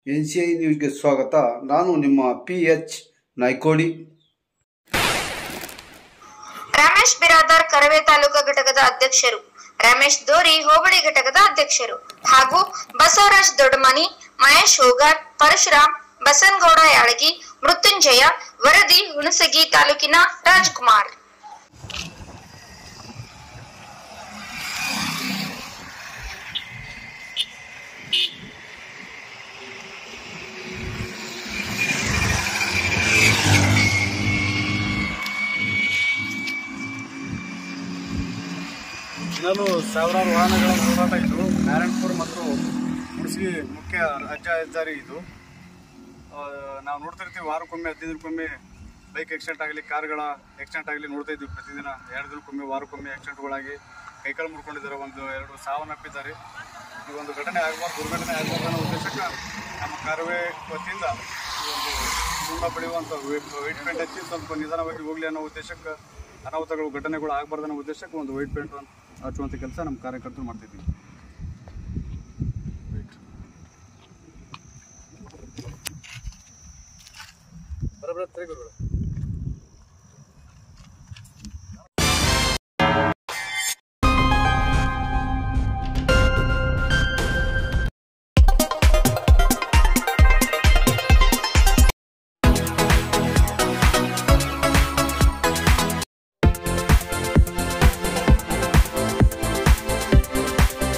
NCI ನ್ಯೂಸ್ಗೆ ಸ್ವಾಗತ. ನಾನು ನಿಮ್ಮ PH ನಾಯ್ಕೋಡಿ. ರಮೇಶ್ ಬಿರಾದಾರ್ ಕರವೇ ತಾಲೂಕಾ ಘಟಕದ ಅಧ್ಯಕ್ಷರು, ರಮೇಶ್ ದೋರಿ ಹೋಬಳಿ ಘಟಕದ ಅಧ್ಯಕ್ಷರು ಹಾಗೂ ಬಸವರಾಜ್ ದೊಡ್ಡಮನಿ, ಮಹೇಶ್ ಹೋಗಾರ್, ಪರಶುರಾಮ್, ಬಸನಗೌಡ ಯಾಳಗಿ, ಮೃತ್ಯುಂಜಯ ವರದಿ, ಹುಣಸಗಿ ತಾಲೂಕಿನ ರಾಜ್ಕುಮಾರ್. ದಿನಲೂ ಸಾವಿರಾರು ವಾಹನಗಳ ಹೋರಾಟ ಇದು. ನಾರಾಯಣಪುರ ಮತ್ತು ಹುಣಸಗಿ ಮುಖ್ಯ ರಾಜ್ಯ ಹೆದ್ದಾರಿ ಇದು. ನಾವು ನೋಡ್ತಿರ್ತೀವಿ, ವಾರಕ್ಕೊಮ್ಮೆ 15 ದಿನಕ್ಕೊಮ್ಮೆ ಬೈಕ್ ಆಕ್ಸಿಡೆಂಟ್ ಆಗಲಿ, ಕಾರ್ಗಳ ಆಕ್ಸಿಡೆಂಟ್ ಆಗಲಿ ನೋಡ್ತಾ ಇದ್ವಿ. ಪ್ರತಿದಿನ 2 ದಿನಕ್ಕೊಮ್ಮೆ, ವಾರಕ್ಕೊಮ್ಮೆ ಆಕ್ಸಿಡೆಂಟ್ಗಳಾಗಿ ಕೈಕಾಲು ಮುರ್ಕೊಂಡಿದ್ದಾರೆ, 1-2 ಸಾವನ್ನಪ್ಪಿದ್ದಾರೆ. ಈ ಒಂದು ಘಟನೆ ಆಗಬಾರ್ದು, ದುರ್ಘಟನೆ ಆಗಬಾರ್ದು ಅನ್ನೋ ಉದ್ದೇಶಕ್ಕೆ ನಮ್ಮ ಕಾರವೇ ವತಿಯಿಂದ ಈ ಒಂದು ಗುಂಡ ಪಡೆಯುವಂಥ ವೈಟ್ ಪೇಂಟ್ ಹಚ್ಚಿ ಸ್ವಲ್ಪ ನಿಧಾನವಾಗಿ ಹೋಗಲಿ ಅನ್ನೋ ಉದ್ದೇಶಕ್ಕೆ, ಅನಾಹುತಗಳು ಘಟನೆಗಳು ಆಗಬಾರ್ದು ಅನ್ನೋ ಉದ್ದೇಶಕ್ಕೆ ಒಂದು ವೈಟ್ ಪೇಂಟ್ ಹಚ್ಚುವಂಥ ಕೆಲಸ ನಮ್ಮ ಕಾರ್ಯಕರ್ತರು ಮಾಡ್ತಿದ್ದೀವಿ. ಬರೋಬ್ಬರ